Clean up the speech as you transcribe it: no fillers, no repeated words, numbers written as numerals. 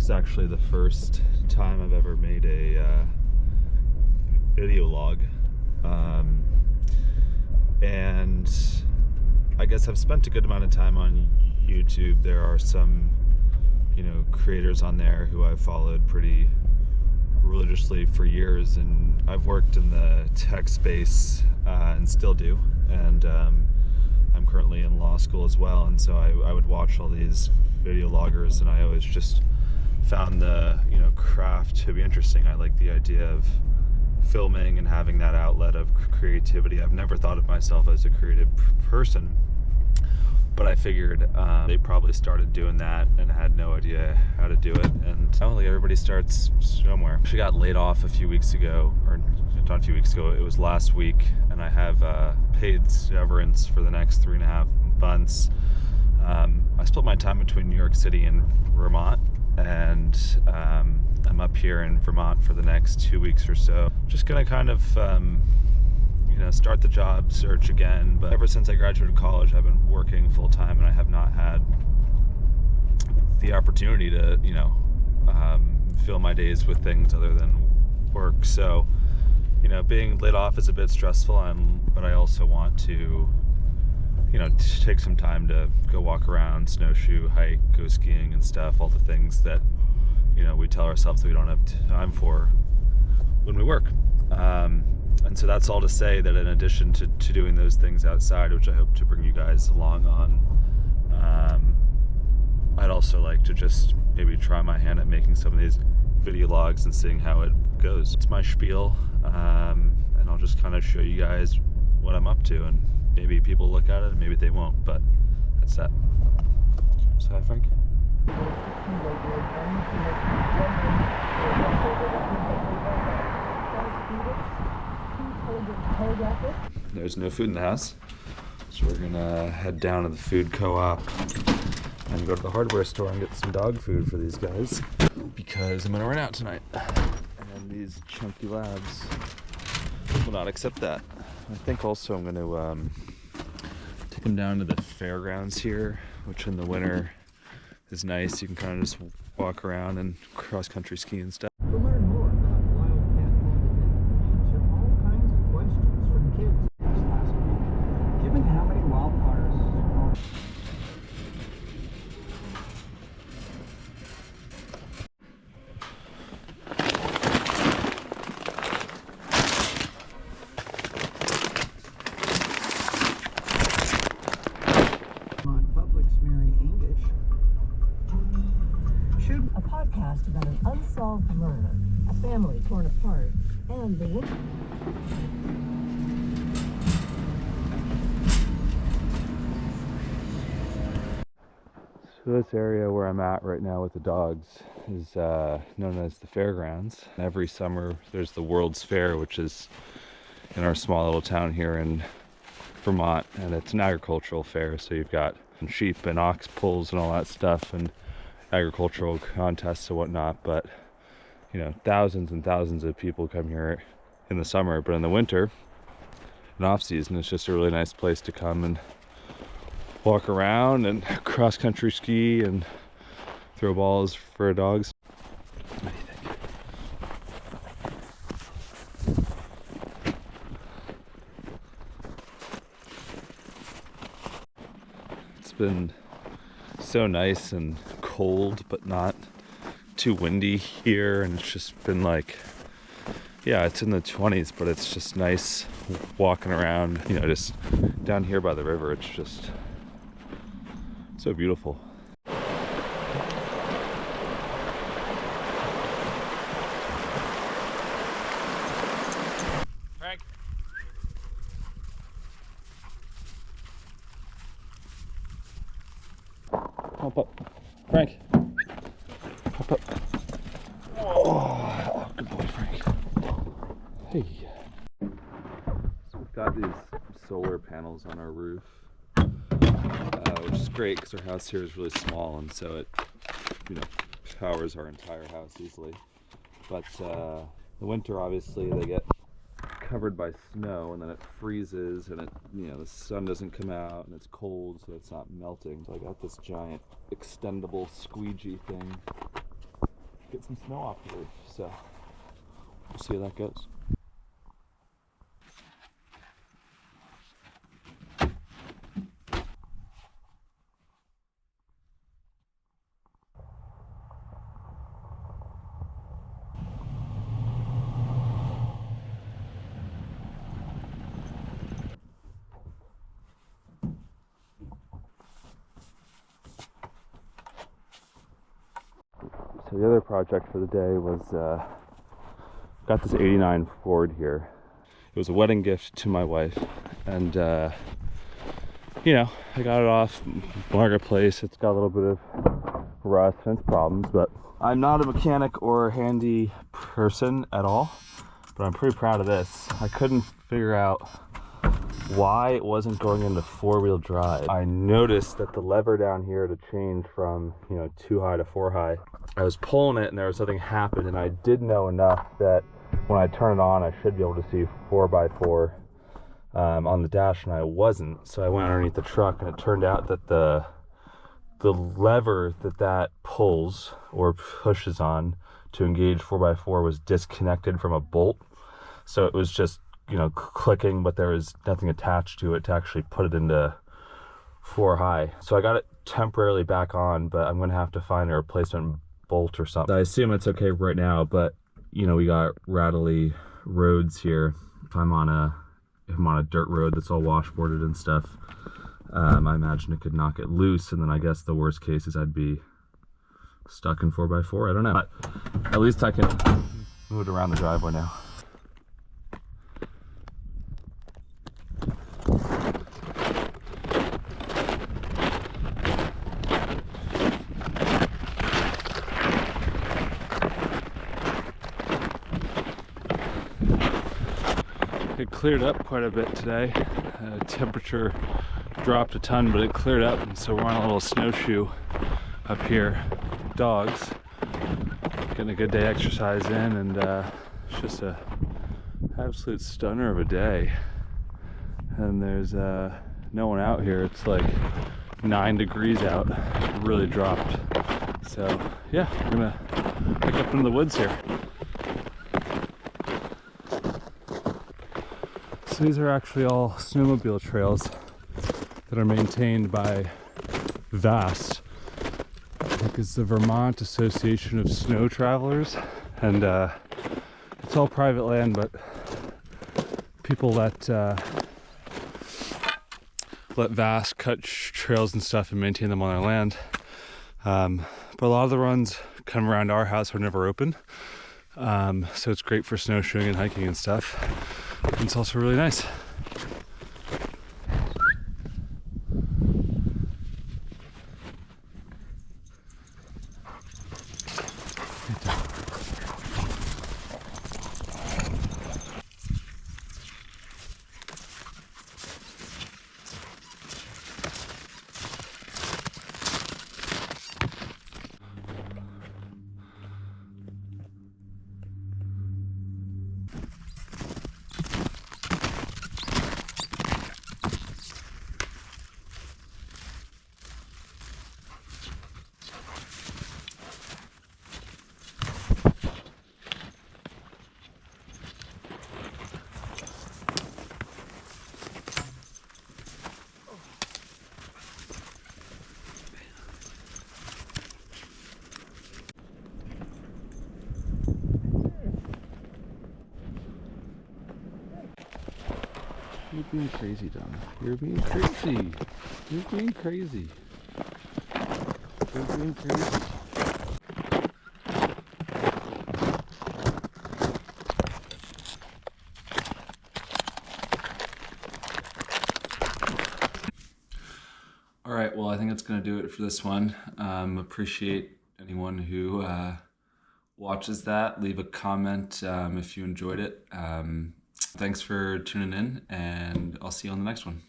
is actually the first time I've ever made a video log. And I guess I've spent a good amount of time on YouTube. There are some, creators on there who I've followed pretty religiously for years, and I've worked in the tech space and still do. And I'm currently in law school as well, and so I would watch all these video loggers, and I always just found the craft to be interesting. I like the idea of filming and having that outlet of creativity. I've never thought of myself as a creative person, but I figured they probably started doing that and had no idea how to do it. And like everybody starts somewhere. She got laid off a few weeks ago, or not a few weeks ago, it was last week, and I have paid severance for the next 3.5 months. I split my time between New York City and Vermont, and I'm up here in Vermont for the next 2 weeks or so. Just gonna kind of start the job search again. But ever since I graduated college, I've been working full-time, and I have not had the opportunity to fill my days with things other than work. So being laid off is a bit stressful, but I also want to take some time to go walk around, snowshoe, hike, go skiing and stuff, all the things that we tell ourselves that we don't have time for when we work. And so that's all to say that in addition to doing those things outside, which I hope to bring you guys along on, I'd also like to just maybe try my hand at making some of these video logs and seeing how it goes. It's my spiel, and I'll just kind of show you guys what I'm up to, and maybe people look at it and maybe they won't, but that's that. So hi, Frank. There's no food in the house, so we're gonna head down to the food co-op and go to the hardware store and get some dog food for these guys, because I'm gonna run out tonight, and these chunky labs will not accept that. I think also I'm gonna take them down to the fairgrounds here, which in the winter is nice. You can kind of just walk around and cross-country ski and stuff. To learn more about wildcat logging, answer all kinds of questions from kids last week. Given how many wildfires on Public's Mary English. A podcast about an unsolved murder, a family torn apart, and the winter. So this area where I'm at right now with the dogs is known as the fairgrounds. Every summer there's the World's Fair, which is in our small little town here in Vermont, and it's an agricultural fair, so you've got sheep and ox pulls and all that stuff, and agricultural contests and whatnot. But thousands and thousands of people come here in the summer, but in the winter, in off season, it's just a really nice place to come and walk around and cross-country ski and throw balls for dogs. What do you think? It's been so nice and cold, but not too windy here, and it's just been like, it's in the 20s, but it's just nice walking around, just down here by the river. It's just so beautiful. Frank. Hop up. Frank. Hop up. Oh, good boy, Frank. Hey. So we've got these solar panels on our roof, which is great because our house here is really small, and so it, powers our entire house easily. But the winter, obviously, they get covered by snow, and then it freezes, and it, the sun doesn't come out, and it's cold, so it's not melting. So I got this giant extendable squeegee thing get some snow off the roof. So we'll see how that goes. So the other project for the day was got this '89 Ford here. It was a wedding gift to my wife, and you know, I got it off Marketplace. It's got a little bit of rust and problems, but I'm not a mechanic or handy person at all, but I'm pretty proud of this. I couldn't figure out why it wasn't going into four-wheel drive. I noticed that the lever down here to change from, you know, 2 high to 4 high, I was pulling it and there was something happened, and I did know enough that when I turn it on I should be able to see 4x4 on the dash, and I wasn't. So I went underneath the truck, and it turned out that the lever that pulls or pushes on to engage 4x4 was disconnected from a bolt. So it was just, you know, clicking, but there was nothing attached to it to actually put it into 4 high. So I got it temporarily back on, but I'm gonna have to find a replacement bolt or something. I assume it's okay right now, but you know, we got rattly roads here. If I'm on a dirt road that's all washboarded and stuff, I imagine it could knock it loose, and then I guess the worst case is I'd be stuck in 4x4. I don't know, but at least I can move it around the driveway now. It cleared up quite a bit today. Temperature dropped a ton, but it cleared up, and so we're on a little snowshoe up here. Dogs getting a good day exercise in, and it's just a absolute stunner of a day. And there's no one out here. It's like 9 degrees out. It really dropped. So yeah, we're gonna pick up into the woods here. So these are actually all snowmobile trails that are maintained by VAST. I think it's the Vermont Association of Snow Travelers, and it's all private land, but people let VAST cut trails and stuff and maintain them on their land. But a lot of the runs come around our house are never open, so it's great for snowshoeing and hiking and stuff. And it's also really nice. You're being crazy, Donna. You're being crazy. You're being crazy. You're being crazy. All right, well, I think that's going to do it for this one. Appreciate anyone who watches that. Leave a comment if you enjoyed it. Thanks for tuning in, and I'll see you on the next one.